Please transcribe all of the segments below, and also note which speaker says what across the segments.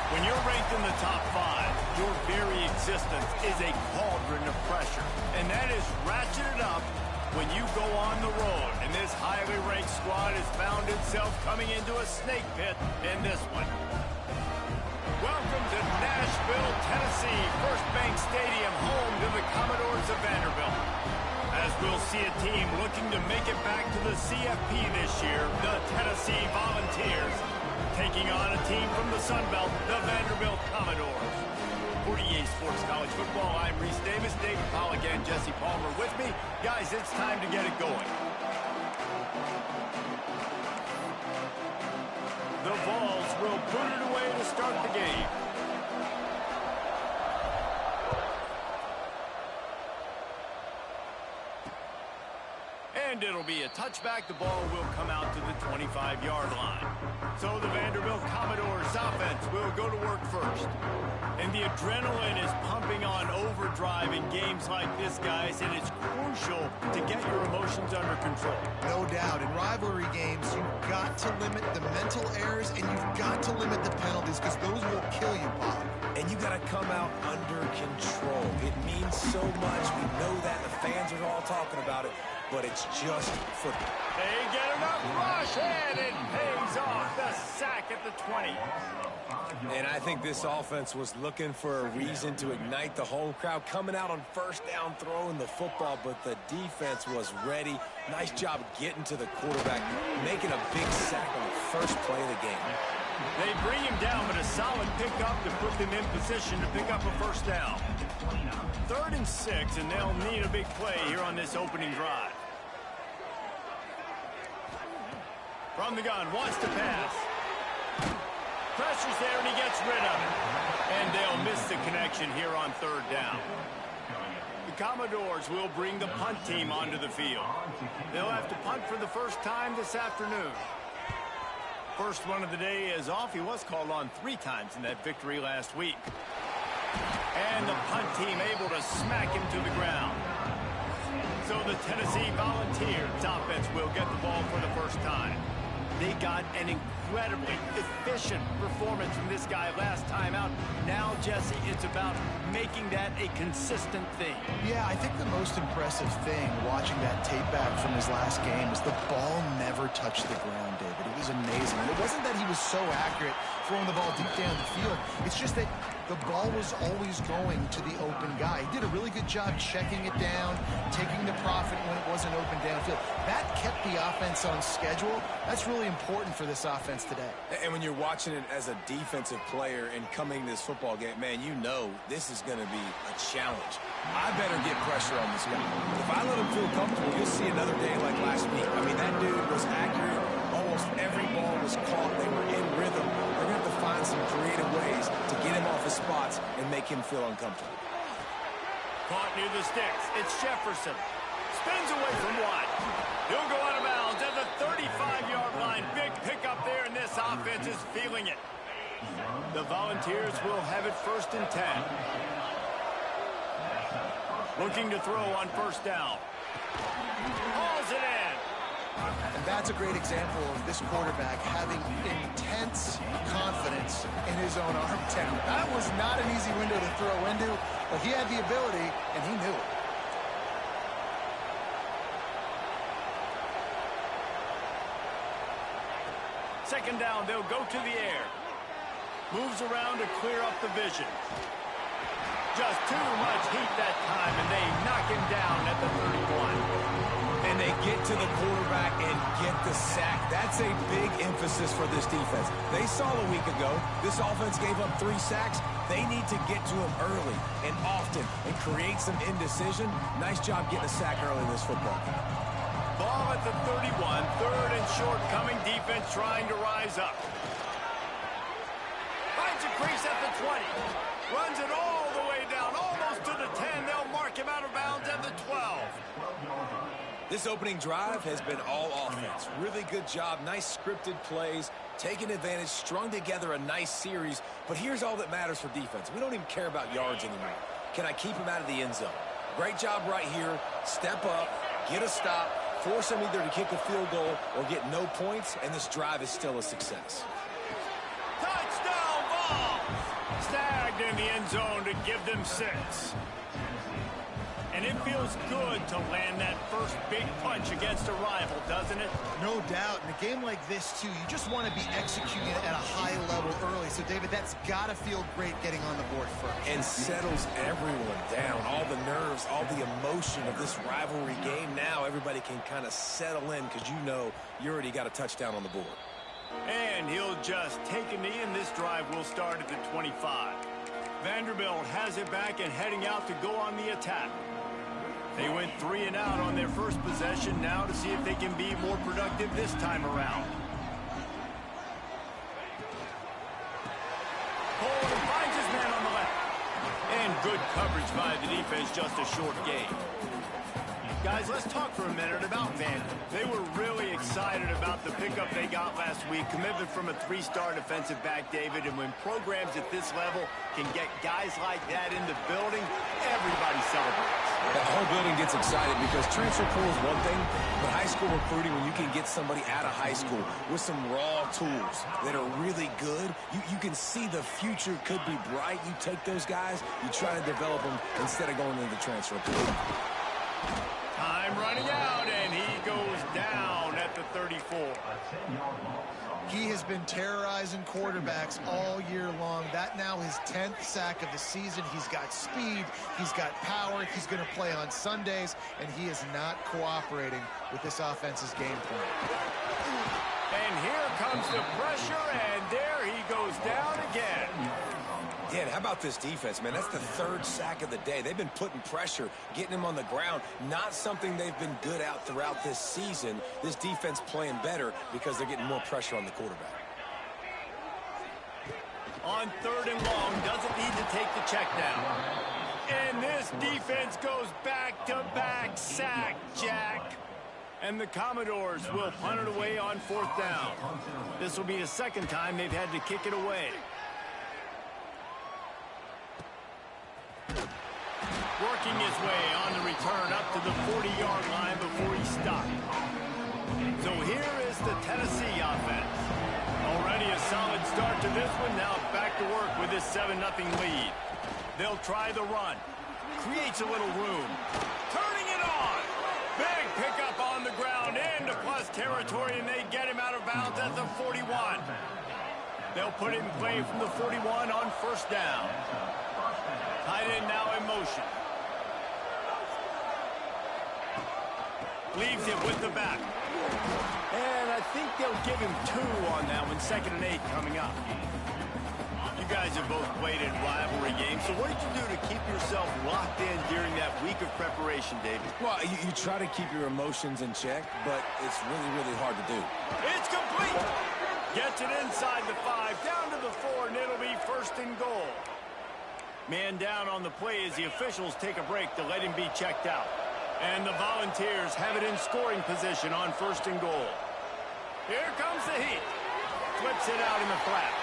Speaker 1: When you're ranked in the top 5, your very existence is a cauldron of pressure. And that is ratcheted up when you go on the road. And this highly ranked squad has found itself coming into a snake pit in this one. Welcome to Nashville, Tennessee, First Bank Stadium, home to the Commodores of Vanderbilt. As we'll see a team looking to make it back to the CFP this year, the Tennessee Volunteers, taking on a team from the Sun Belt, the Vanderbilt Commodores. For EA Sports College Football, I'm Reese Davis, David Pollack, and Jesse Palmer with me. Guys, it's time to get it going. The Vols will put it away to start the game. And it'll be a touchback. The ball will come out to the 25-yard line. So the Vanderbilt Commodores offense will go to work first. And the adrenaline is pumping on overdrive in games like this, guys, and it's crucial to get your emotions under control.
Speaker 2: No doubt. In rivalry games, you've got to limit the mental errors and you've got to limit the penalties because those will kill you, Bob.
Speaker 3: And you got to come out under control. It means so much. We know that. The fans are all talking about it, but it's just football.
Speaker 1: They get enough rush, and it pays off. The sack at the 20.
Speaker 3: And I think this offense was looking for a reason to ignite the home crowd, coming out on first down, throwing the football, but the defense was ready. Nice job getting to the quarterback, making a big sack on the first play of the game.
Speaker 1: They bring him down, but a solid pickup to put them in position to pick up a first down. 3rd and 6, and they'll need a big play here on this opening drive. From the gun, wants to pass. Pressure's there, and he gets rid of it. And they'll miss the connection here on 3rd down. The Commodores will bring the punt team onto the field. They'll have to punt for the first time this afternoon. First one of the day is off. He was called on 3 times in that victory last week. And the punt team able to smack him to the ground. So the Tennessee Volunteers offense will get the ball for the first time. They got an incredibly efficient performance from this guy last time out. Now, Jesse, it's about making that a consistent thing.
Speaker 2: Yeah, I think the most impressive thing watching that tape back from his last game is the ball never touched the ground, David. It was amazing. And it wasn't that he was so accurate throwing the ball deep down the field. It's just that the ball was always going to the open guy. He did a really good job checking it down, taking the profit when it wasn't open downfield. That kept the offense on schedule. That's really important for this offense today.
Speaker 3: And when you're watching it as a defensive player and coming to this football game, man, you know this is going to be a challenge. I better get pressure on this guy. If I let him feel comfortable, you'll see another day like last week. I mean, that dude was accurate. Almost every ball was caught. They were in rhythm. They're going to have to find some creative ways to get him off his spots and make him feel uncomfortable.
Speaker 1: Caught near the sticks. It's Jefferson. Spins away from Watt. He'll go out of bounds at the 35-yard line. Big pickup there, and this offense is feeling it. The Volunteers will have it 1st and 10. Looking to throw on 1st down. Hauls it in.
Speaker 2: And that's a great example of this quarterback having intense confidence in his own arm talent. That was not an easy window to throw into, but he had the ability, and he knew it.
Speaker 1: Second down, they'll go to the air. Moves around to clear up the vision. Just too much heat that time, and they knock him down at the 31.
Speaker 3: And they get to the quarterback and get the sack. That's a big emphasis for this defense. They saw a week ago, this offense gave up 3 sacks. They need to get to him early and often and create some indecision. Nice job getting a sack early in this football game.
Speaker 1: Ball at the 31, 3rd and short, coming defense trying to rise up. Finds a crease at the 20. Runs it all the way down, almost to the 10. They'll mark him out of bounds at the 12.
Speaker 3: This opening drive has been all offense. Really good job, nice scripted plays, taking advantage, strung together a nice series. But here's all that matters for defense. We don't even care about yards anymore. Can I keep him out of the end zone? Great job right here. Step up, get a stop, force him either to kick a field goal or get no points, and this drive is still a success.
Speaker 1: Touchdown ball! plugged in the end zone to give them 6. And it feels good to land that first big punch against a rival, doesn't it?
Speaker 2: No doubt. In a game like this, too, you just want to be executing at a high level early. So, David, that's got to feel great getting on the board first.
Speaker 3: And settles everyone down. All the nerves, all the emotion of this rivalry game. Now everybody can kind of settle in because you know you already got a touchdown on the board.
Speaker 1: And he'll just take a knee, and this drive will start at the 25. Vanderbilt has it back and heading out to go on the attack. They went 3 and out on their first possession, now to see if they can be more productive this time around. Poland finds his man on the left. And good coverage by the defense, just a short gain. Guys, let's talk for a minute about Vanderbilt. They were really excited about the pickup they got last week. Commitment from a 3-star defensive back, David. And when programs at this level can get guys like that in the building, everybody celebrates.
Speaker 3: The whole building gets excited because transfer pool is one thing, but high school recruiting, when you can get somebody out of high school with some raw tools that are really good, you can see the future could be bright. You take those guys, you try to develop them instead of going into the transfer pool.
Speaker 1: Time running out, and he goes down at the 34.
Speaker 2: He has been terrorizing quarterbacks all year long. That now his 10th sack of the season. He's got speed. He's got power. He's going to play on Sundays, and he is not cooperating with this offense's game plan.
Speaker 1: And here comes the pressure, and there he goes down again.
Speaker 3: Yeah, and how about this defense, man? That's the 3rd sack of the day. They've been putting pressure, getting him on the ground. Not something they've been good at throughout this season. This defense playing better because they're getting more pressure on the quarterback.
Speaker 1: On 3rd and long, doesn't need to take the check down. And this defense goes back-to-back sack, Jack. And the Commodores will punt it away on 4th down. This will be the 2nd time they've had to kick it away. Working his way on the return up to the 40-yard line before he stopped. So here is the Tennessee offense. Already a solid start to this one. Now back to work with this 7-0 lead. They'll try the run. Creates a little room. Turning it on. Big pickup on the ground into plus territory, and they get him out of bounds at the 41. They'll put it in play from the 41 on 1st down. Tight end now in motion. Leaves it with the back. And I think they'll give him 2 on that one. 2nd and 8 coming up. You guys have both played in rivalry games, so what did you do to keep yourself locked in during that week of preparation, David?
Speaker 3: Well, you try to keep your emotions in check, but it's really, really hard to do.
Speaker 1: It's complete. Gets it inside the 5, down to the 4, and it'll be 1st and goal. Man down on the play as the officials take a break to let him be checked out. And the Volunteers have it in scoring position on 1st and goal. Here comes the heat. Flips it out in the flat.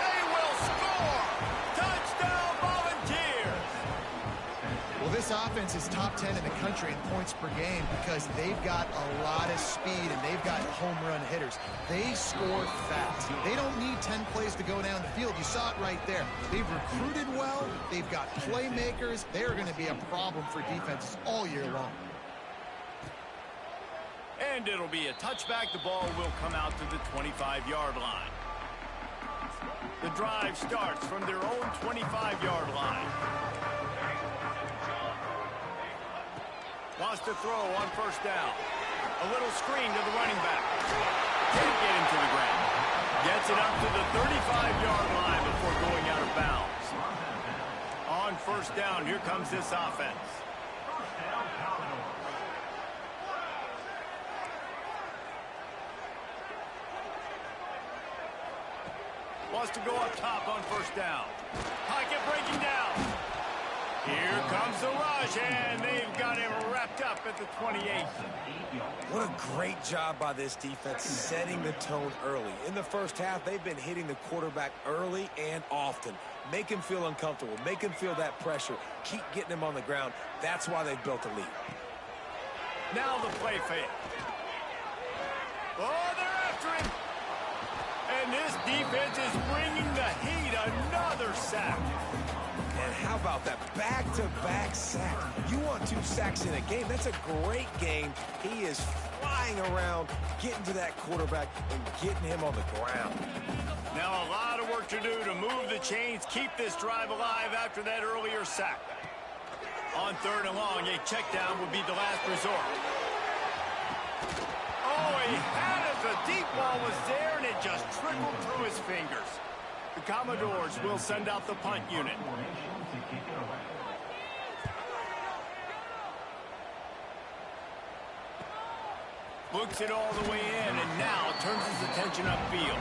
Speaker 1: They will score! Touchdown, Volunteers!
Speaker 2: Well, this offense is top 10 in the country in points per game because they've got a lot of speed and they've got home run hitters. They score fast. They don't need 10 plays to go down the field. You saw it right there. They've recruited well. They've got playmakers. They're going to be a problem for defenses all year long.
Speaker 1: And it'll be a touchback. The ball will come out to the 25-yard line. The drive starts from their own 25-yard line. Wants to throw on 1st down. A little screen to the running back. Can't get him to the ground. Gets it up to the 35-yard line before going out of bounds. On 1st down, here comes this offense. Wants to go up top on 1st down. Pocket breaking down. Here comes the rush, and they've got him wrapped up at the 28.
Speaker 3: What a great job by this defense setting the tone early. In the 1st half, they've been hitting the quarterback early and often. Make him feel uncomfortable. Make him feel that pressure. Keep getting him on the ground. That's why they've built a lead.
Speaker 1: Now the play fake. Oh, they're after him. And this defense is bringing the heat. Another sack.
Speaker 3: man, how about that back-to-back sack? You want 2 sacks in a game? That's a great game. He is flying around, getting to that quarterback and getting him on the ground.
Speaker 1: Now a lot of work to do to move the chains, keep this drive alive after that earlier sack. On 3rd and long, a check down would be the last resort. Oh, he had it. The deep ball was there, and it just trickled through his fingers. The Commodores will send out the punt unit. Looks it all the way in, and now turns his attention upfield.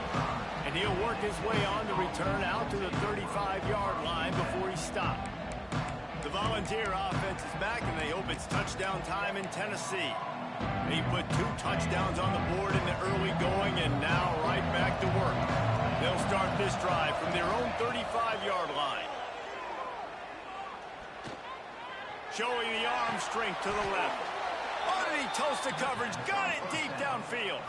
Speaker 1: And he'll work his way on the return out to the 35-yard line before he stopped. The Volunteer offense is back, and they hope it's touchdown time in Tennessee. They put 2 touchdowns on the board in the early going, and now right back to work. They'll start this drive from their own 35-yard line. Showing the arm strength to the left. Underneath toast to coverage, got it deep downfield.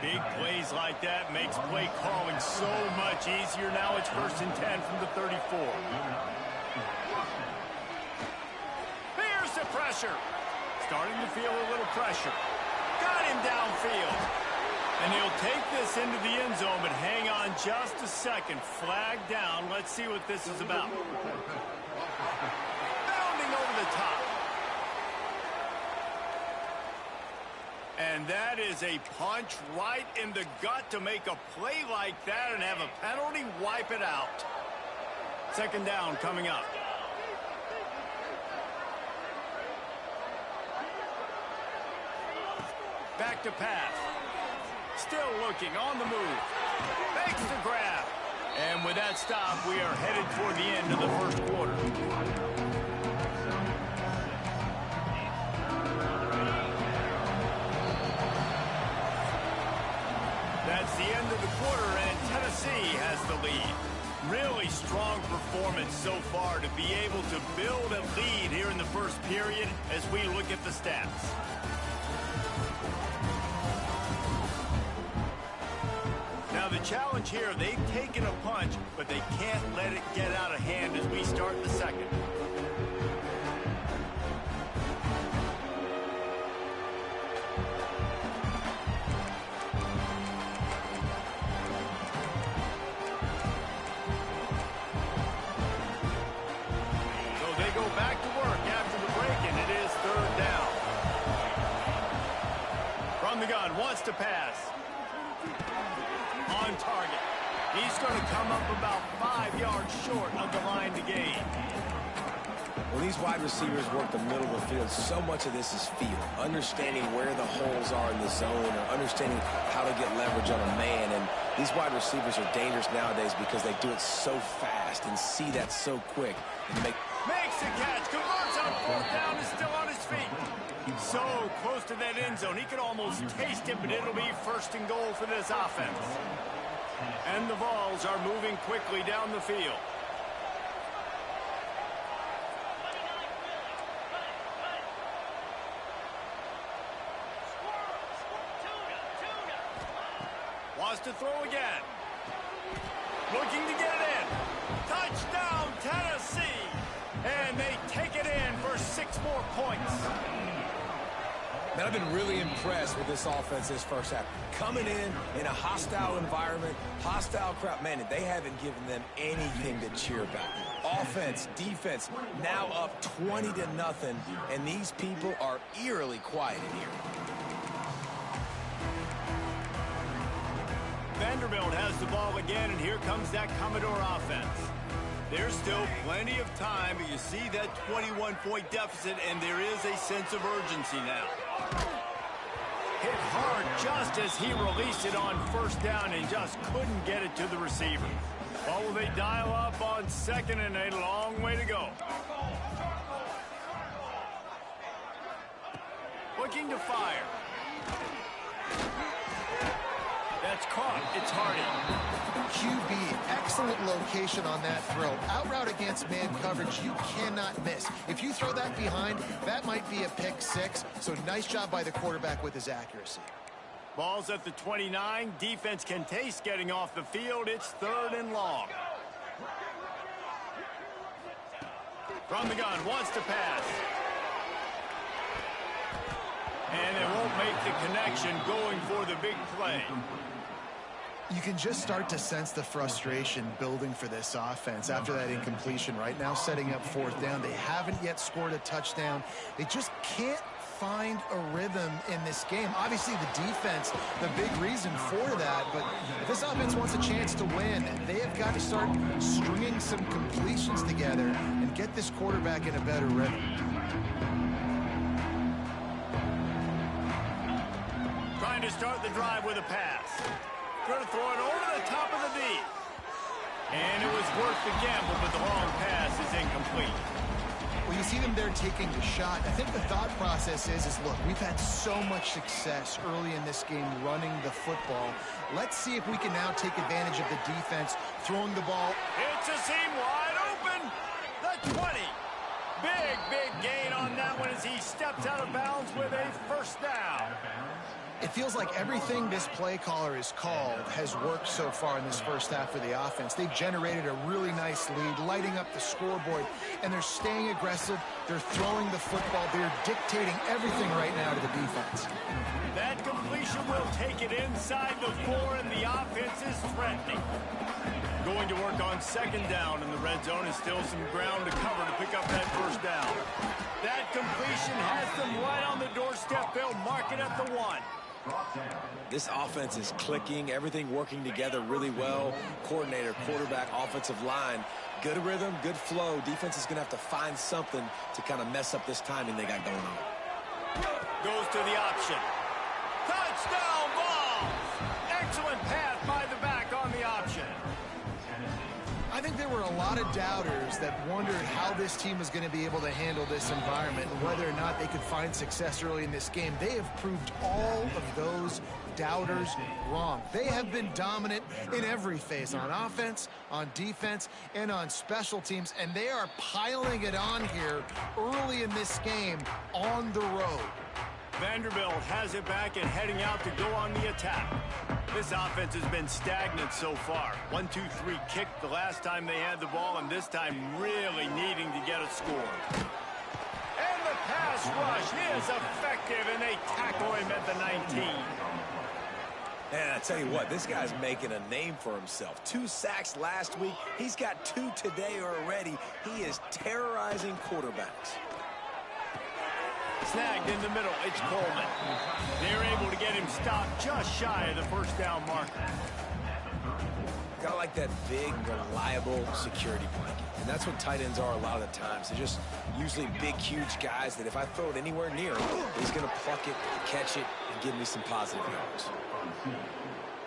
Speaker 1: Big plays like that makes play calling so much easier. Now it's 1st and 10 from the 34. Here's the pressure. Starting to feel a little pressure. Got him downfield. And he'll take this into the end zone, but hang on just a second. Flag down. Let's see what this is about. Bounding over the top. And that is a punch right in the gut to make a play like that and have a penalty wipe it out. 2nd down coming up. Back to pass. Still looking on the move. Makes the grab. And with that stop, we are headed toward the end of the 1st quarter. That's the end of the quarter, and Tennessee has the lead. Really strong performance so far to be able to build a lead here in the 1st period as we look at the stats. Now the challenge here, they've taken a punch, but they can't let it get out of hand as we start the 2nd. Wants to pass. On target. He's going to come up about 5 yards short of the line to gain.
Speaker 3: When these wide receivers work the middle of the field, so much of this is feel. Understanding where the holes are in the zone or understanding how to get leverage on a man. And these wide receivers are dangerous nowadays because they do it so fast and see that so quick. And
Speaker 1: makes the catch. Converts on 4th down, is still on his feet. So close to that end zone. He could almost taste it, but it'll be 1st and goal for this offense. And the Vols are moving quickly down the field. Wants to throw again. Looking to get it in. Touchdown, Tennessee. And they take it in for 6 more points.
Speaker 3: Man, I've been really impressed with this offense this 1st half. Coming in a hostile environment, hostile crowd. Man, they haven't given them anything to cheer about. Offense, defense, now up 20-0, and these people are eerily quiet in here.
Speaker 1: Vanderbilt has the ball again, and here comes that Commodore offense. There's still plenty of time, but you see that 21-point deficit, and there is a sense of urgency now. Hit hard just as he released it on 1st down and just couldn't get it to the receiver. Well, will they dial up on 2nd and a long way to go? Looking to fire. That's caught. It's Hardy.
Speaker 2: QB, excellent location on that throw. Out route against man coverage, you cannot miss. If you throw that behind, that might be a pick 6. So nice job by the quarterback with his accuracy.
Speaker 1: Ball's at the 29. Defense can taste getting off the field. It's 3rd and long. From the gun, wants to pass. And they won't make the connection going for the big play.
Speaker 2: You can just start to sense the frustration building for this offense after that incompletion. Right now, setting up 4th down. They haven't yet scored a touchdown. They just can't find a rhythm in this game. Obviously, the defense, the big reason for that. But if this offense wants a chance to win, they have got to start stringing some completions together and get this quarterback in a better rhythm.
Speaker 1: Trying to start the drive with a pass. Going to throw it over the top of the D. And it was worth the gamble, but the long pass is incomplete.
Speaker 2: Well, you see them there taking the shot. I think the thought process is look, we've had so much success early in this game running the football. Let's see if we can now take advantage of the defense throwing the ball.
Speaker 1: It's a seam wide open. The 20. Big gain on that one as he steps out of bounds with a 1st down.
Speaker 2: It feels like everything this play caller has called has worked so far in this first half for the offense. They've generated a really nice lead, lighting up the scoreboard, and they're staying aggressive. They're throwing the football. They're dictating everything right now to the defense.
Speaker 1: That completion will take it inside the 4, and the offense is threatening. Going to work on 2nd down in the red zone is still some ground to cover to pick up that 1st down. That completion has them right on the doorstep. They'll mark it at the 1.
Speaker 3: This offense is clicking, everything working together really well. Coordinator, quarterback, offensive line, good rhythm, good flow. Defense is going to have to find something to kind of mess up this timing they got going on.
Speaker 1: Goes to the option. Touchdown ball! Excellent pass by the back on the option.
Speaker 2: I think there were a lot of doubters that wondered how this team was going to be able to handle this environment and whether or not they could find success early in this game. They have proved all of those doubters wrong. They have been dominant in every phase, on offense, on defense, and on special teams, and they are piling it on here early in this game on the road.
Speaker 1: Vanderbilt has it back and heading out to go on the attack. This offense has been stagnant so far. 1-2-3 kick the last time they had the ball, and this time really needing to get a score. And the pass rush is effective, and they tackle him at the 19.
Speaker 3: And I tell you what, this guy's making a name for himself. 2 sacks last week. He's got 2 today already. He is terrorizing quarterbacks.
Speaker 1: Snagged in the middle, it's Coleman. They're able to get him stopped just shy of the 1st down marker.
Speaker 3: Got like that big, reliable security blanket. And that's what tight ends are a lot of the times. They're just usually big, huge guys that if I throw it anywhere near him, he's going to pluck it, catch it, and give me some positive yards.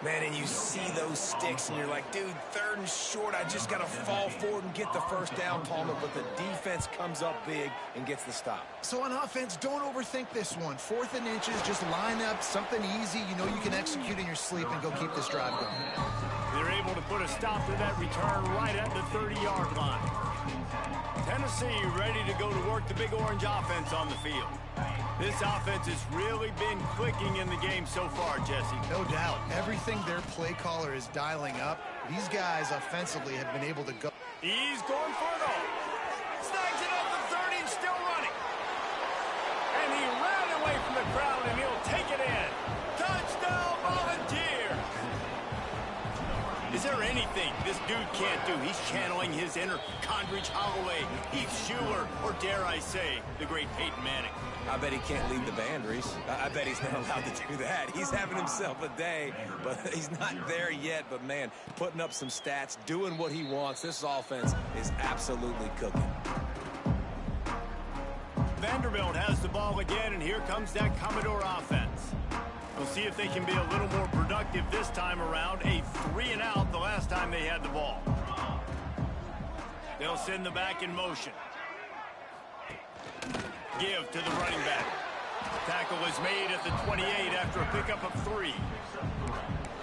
Speaker 3: Man, and you see those sticks, and you're like, dude, 3rd and short, I just got to fall forward and get the 1st down, Palmer, but the defense comes up big and gets the stop.
Speaker 2: So on offense, don't overthink this one. 4th and inches, just line up something easy. You know you can execute in your sleep and go keep this drive going.
Speaker 1: They're able to put a stop to that return right at the 30-yard line. Tennessee ready to go to work the Big Orange offense on the field. This offense has really been clicking in the game so far, Jesse.
Speaker 2: No doubt. Everything their play caller is dialing up, these guys offensively have been able to go.
Speaker 1: He's going for it all. Snags it at the 30 and still running. And he ran away from the crowd, and he'll take it in. Touchdown, Volunteer! Is there anything this dude can't do? He's channeling his inner Condridge Holloway, Heath Schuler, or dare I say, the great Peyton Manning.
Speaker 3: I bet he can't lead the band, Reese. I bet he's not allowed to do that. He's having himself a day, but he's not there yet. But, man, putting up some stats, doing what he wants. This offense is absolutely cooking.
Speaker 1: Vanderbilt has the ball again, and here comes that Commodore offense. We'll see if they can be a little more productive this time around. A 3-and-out the last time they had the ball. They'll send the back in motion. Give to the running back. Tackle is made at the 28 after a pickup of 3.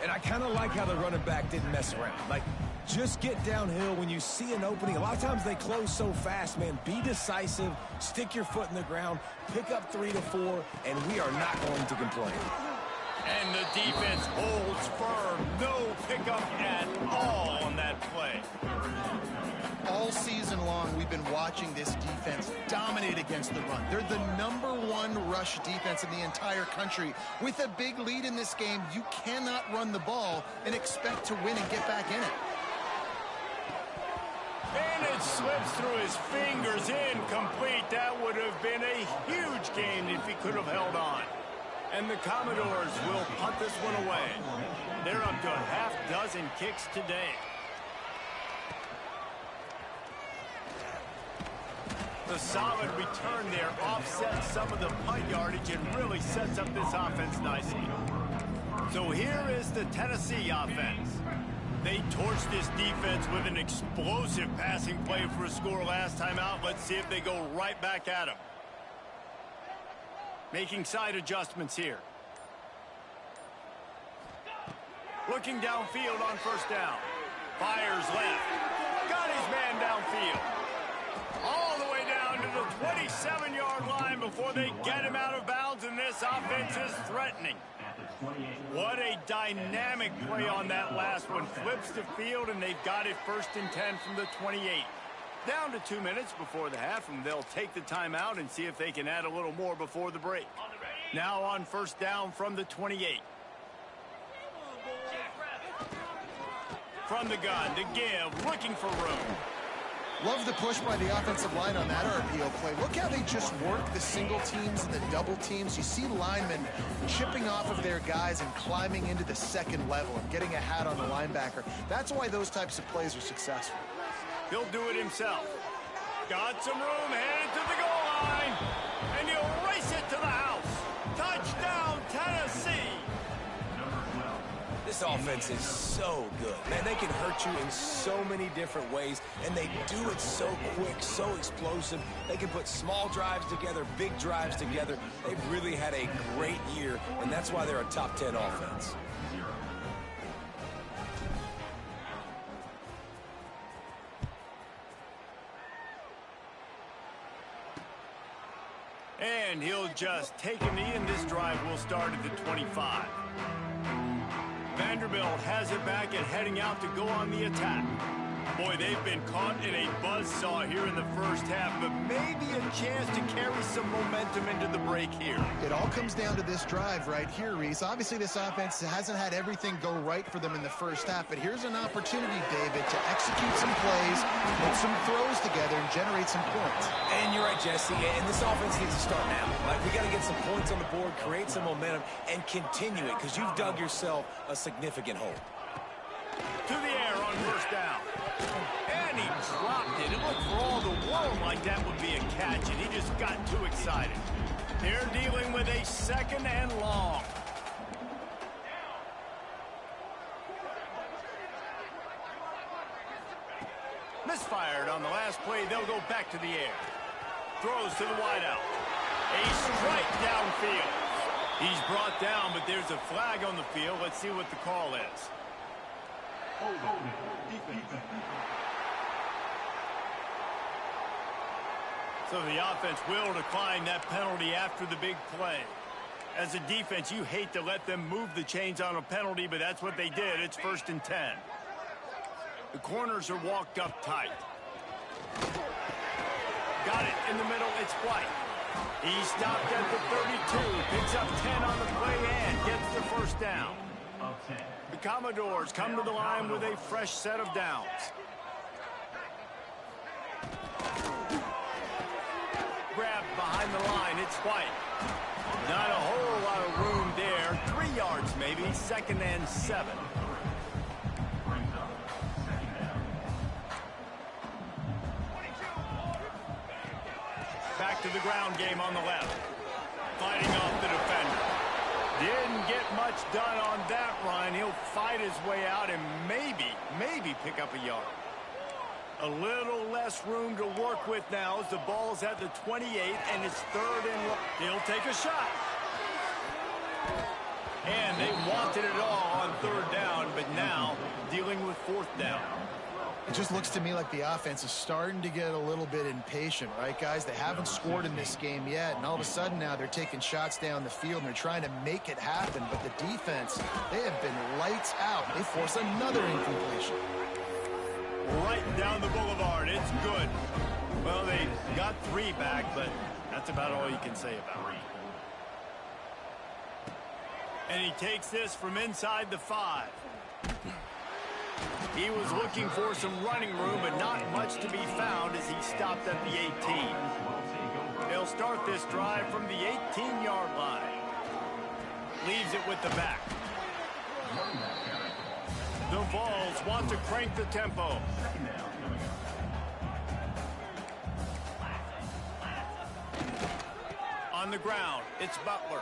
Speaker 3: And I kind of like how the running back didn't mess around. Like, just get downhill when you see an opening. A lot of times they close so fast, man. Be decisive, stick your foot in the ground, pick up 3 to 4, and we are not going to complain.
Speaker 1: And the defense holds firm. No pickup at all on that play.
Speaker 2: All All season long, we've been watching this defense dominate against the run. They're the #1 rush defense in the entire country. With a big lead in this game, you cannot run the ball and expect to win and get back in it.
Speaker 1: And it slips through his fingers, incomplete. That would have been a huge gain if he could have held on. And the Commodores will punt this one away. They're up to a half-dozen kicks today. The solid return there offsets some of the punt yardage and really sets up this offense nicely. So here is the Tennessee offense. They torched this defense with an explosive passing play for a score last time out. Let's see if they go right back at him. Making side adjustments here. Looking downfield on first down. Fires left. Got his man downfield. All the way down to the 27-yard line before they get him out of bounds, and this offense is threatening. What a dynamic play on that last one. Flips the field, and they've got it 1st and 10 from the 28. Down to 2 minutes before the half, and they'll take the timeout and see if they can add a little more before the break. Now on first down from the 28. From the gun to give, looking for room.
Speaker 2: Love the push by the offensive line on that RPO play. Look how they just work the single teams and the double teams. You see linemen chipping off of their guys and climbing into the second level and getting a hat on the linebacker. That's why those types of plays are successful.
Speaker 1: He'll do it himself. Got some room, headed to the goal line, and he'll race it to the house. Touchdown, Tennessee.
Speaker 3: This offense is so good. Man, they can hurt you in so many different ways, and they do it so quick, so explosive. They can put small drives together, big drives together. They've really had a great year, and that's why they're a top 10 offense.
Speaker 1: And he'll just take a knee, and this drive will start at the 25. Vanderbilt has it back and heading out to go on the attack. Boy, they've been caught in a buzzsaw here in the first half, but maybe a chance to carry some momentum into the break here.
Speaker 2: It all comes down to this drive right here, Reese. Obviously, this offense hasn't had everything go right for them in the first half, but here's an opportunity, David, to execute some plays, put some throws together, and generate some points.
Speaker 3: And you're right, Jesse, and this offense needs to start now. Like, we got to get some points on the board, create some momentum, and continue it, because you've dug yourself a significant hole.
Speaker 1: To the air on first down. And he dropped it. It looked for all the world like that would be a catch, and he just got too excited. They're dealing with a 2nd and long. Misfired on the last play. They'll go back to the air. Throws to the wideout. A strike downfield. He's brought down, but there's a flag on the field. Let's see what the call is. So the offense will decline that penalty after the big play. As a defense, you hate to let them move the chains on a penalty, but that's what they did. It's 1st and 10. The corners are walked up tight. Got it in the middle. It's White. He stopped at the 32, picks up 10 on the play and gets the first down. The Commodores come to the line with a fresh set of downs. Grabbed behind the line, it's White. Not a whole lot of room there. 3 yards maybe, 2nd and 7. Back to the ground game on the left. Fighting off the defender. Didn't get much done on that run. He'll fight his way out and maybe pick up a yard. A little less room to work with now as the ball's at the 28 and it's 3rd and long. He'll take a shot. And they wanted it all on 3rd down, but now dealing with 4th down.
Speaker 2: It just looks to me like the offense is starting to get a little bit impatient, right, guys? They haven't scored in this game yet, and all of a sudden now they're taking shots down the field, and they're trying to make it happen. But the defense, they have been lights out. They force another incompletion.
Speaker 1: right down the boulevard. It's good. Well, they got 3 back, but that's about all you can say about it. And he takes this from inside the 5. He was looking for some running room, but not much to be found as he stopped at the 18. They'll start this drive from the 18-yard line. Leaves it with the back. The Vols want to crank the tempo. On the ground, it's Butler.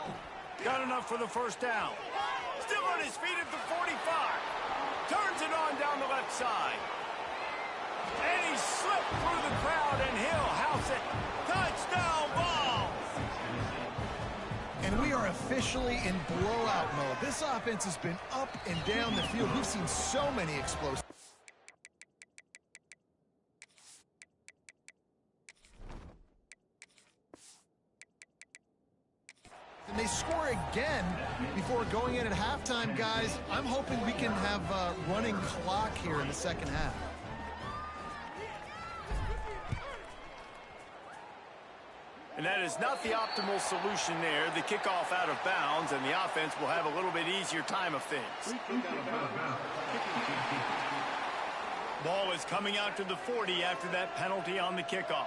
Speaker 1: Got enough for the first down. Still on his feet at the 45. Turns it on down the left side. And he slipped through the crowd, and he'll house it. Touchdown, Vols!
Speaker 2: And we are officially in blowout mode. This offense has been up and down the field. We've seen so many explosives. And they score again before going in at halftime, guys. I'm hoping we can have a running clock here in the second half.
Speaker 1: And that is not the optimal solution there. The kickoff out of bounds, and the offense will have a little bit easier time of things. Ball is coming out to the 40 after that penalty on the kickoff.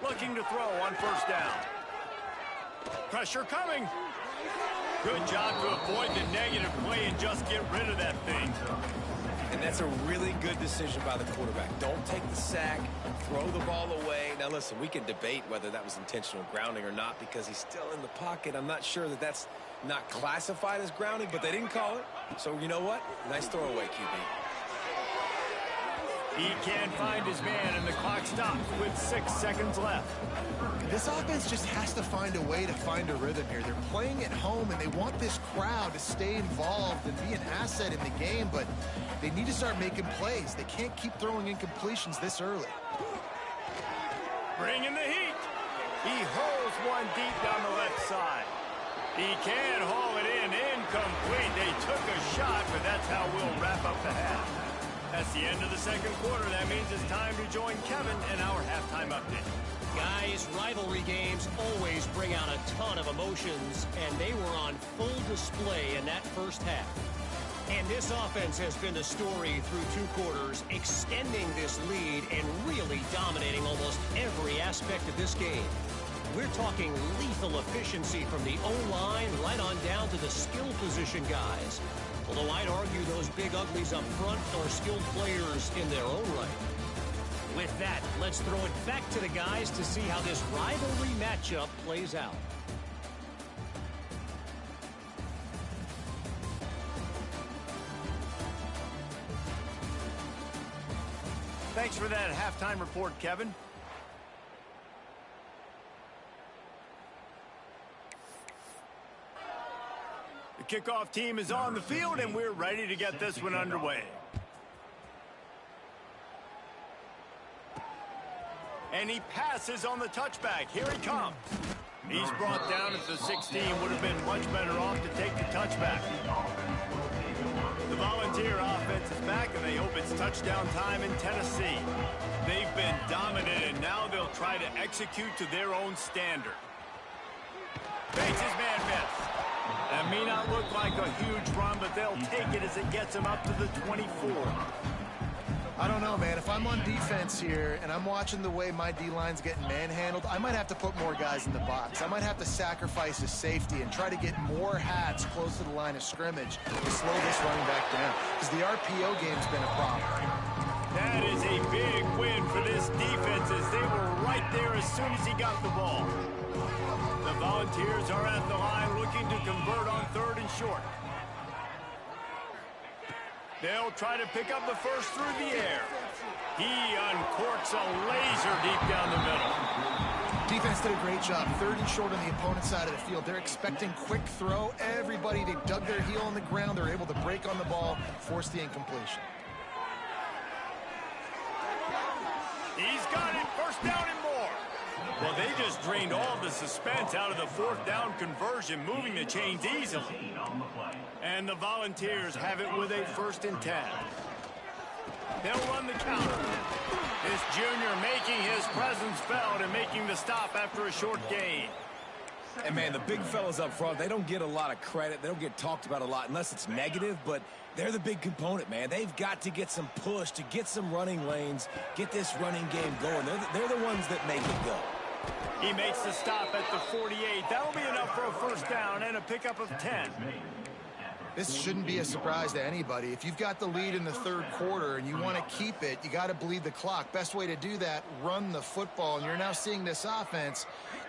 Speaker 1: Looking to throw on first down. Pressure coming. Good job to avoid the negative play and just get rid of that thing.
Speaker 3: And that's a really good decision by the quarterback. Don't take the sack, throw the ball away. Now listen, we can debate whether that was intentional grounding or not because he's still in the pocket. I'm not sure that that's not classified as grounding, but they didn't call it. So you know what? Nice throwaway, QB.
Speaker 1: He can't find his man, and the clock stops with 6 seconds left.
Speaker 2: This offense just has to find a way to find a rhythm here. They're playing at home, and they want this crowd to stay involved and be an asset in the game, but they need to start making plays. They can't keep throwing incompletions this early.
Speaker 1: Bringing the heat. He hurls one deep down the left side. He can't haul it in. Incomplete. They took a shot, but that's how we'll wrap up the half. That's the end of the second quarter. That means it's time to join Kevin in our halftime update.
Speaker 4: Guys, rivalry games always bring out a ton of emotions, and they were on full display in that first half. And this offense has been the story through 2 quarters, extending this lead and really dominating almost every aspect of this game. We're talking lethal efficiency from the O-line right on down to the skill position guys. Although I'd argue those big uglies up front are skilled players in their own right. With that, let's throw it back to the guys to see how this rivalry matchup plays out.
Speaker 1: Thanks for that halftime report, Kevin. The kickoff team is on the field, and we're ready to get this one underway. And he passes on the touchback. Here he comes. He's brought down at the 16. Would have been much better off to take the touchback. The Volunteer offense is back, and they hope it's touchdown time in Tennessee. They've been dominant, and now they'll try to execute to their own standard. Fakes his man miss. That may not look like a huge run, but they'll take it as it gets him up to the 24.
Speaker 2: I don't know, man. If I'm on defense here and I'm watching the way my D-line's getting manhandled, I might have to put more guys in the box. I might have to sacrifice his safety and try to get more hats close to the line of scrimmage to slow this running back down, because the RPO game's been a problem.
Speaker 1: That is a big win for this defense, as they were right there as soon as he got the ball. The Volunteers are at the line looking to convert on 3rd and short. They'll try to pick up the first through the air. He uncorks a laser deep down the middle.
Speaker 2: Defense did a great job. 3rd and short on the opponent's side of the field. They're expecting quick throw. Everybody, they dug their heel on the ground. They're able to break on the ball, force the incompletion.
Speaker 1: He's got it. 1st down and more. Well, they just drained all the suspense out of the 4th down conversion, moving the chains easily. And the Volunteers have it with a 1st and 10. They'll run the counter. This junior making his presence felt and making the stop after a short gain.
Speaker 3: And, man, the big fellas up front, they don't get a lot of credit. They don't get talked about a lot unless it's negative, but they're the big component, man. They've got to get some push, to get some running lanes, get this running game going. They're the ones that make it go.
Speaker 1: He makes the stop at the 48. That'll be enough for a 1st down and a pickup of 10.
Speaker 2: This shouldn't be a surprise to anybody. If you've got the lead in the 3rd quarter and you want to keep it, you got to bleed the clock. Best way to do that, run the football. And you're now seeing this offense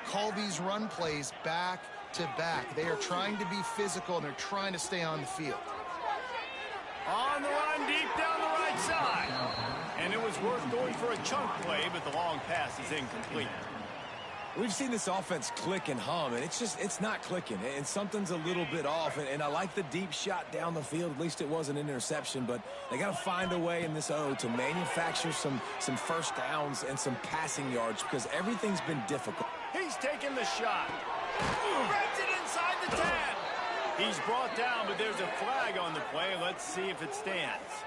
Speaker 2: call these run plays back to back. They are trying to be physical, and they're trying to stay on the field.
Speaker 1: On the run, deep down the right side. And it was worth going for a chunk play, but the long pass is incomplete.
Speaker 3: We've seen this offense click and hum, and it's not clicking, and something's a little bit off. And I like the deep shot down the field. At least it was an interception, but they got to find a way in this O to manufacture some 1st downs and some passing yards, because everything's been difficult.
Speaker 1: He's taking the shot. Breaks it inside the 10. He's brought down, but there's a flag on the play. Let's see if it stands.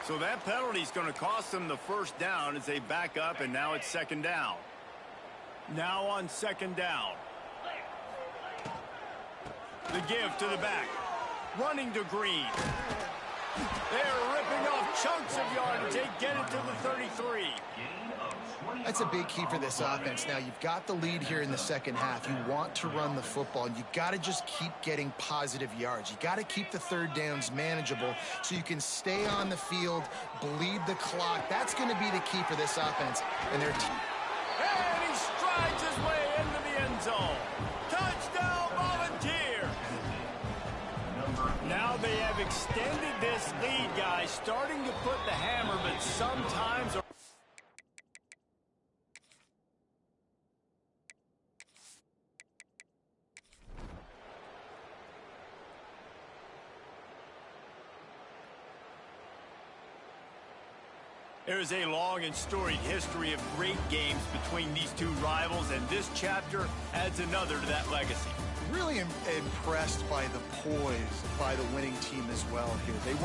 Speaker 1: So that penalty's going to cost them the 1st down as they back up, and now it's 2nd down. Now on 2nd down. The give to the back. Running to Green. They're ripping off chunks of yardage. They get it to the 33.
Speaker 2: That's a big key for this offense. Now, you've got the lead here in the 2nd half. You want to run the football, and you got to just keep getting positive yards. You got to keep the 3rd downs manageable so you can stay on the field, bleed the clock. That's going to be the key for this offense and their team.
Speaker 1: And he strides his way into the end zone. Touchdown, Volunteer! Now they have extended this lead, guys, starting to put the hammer, but sometimes... There is a long and storied history of great games between these two rivals, and this chapter adds another to that legacy.
Speaker 2: Really impressed by the poise by the winning team as well here. They weren't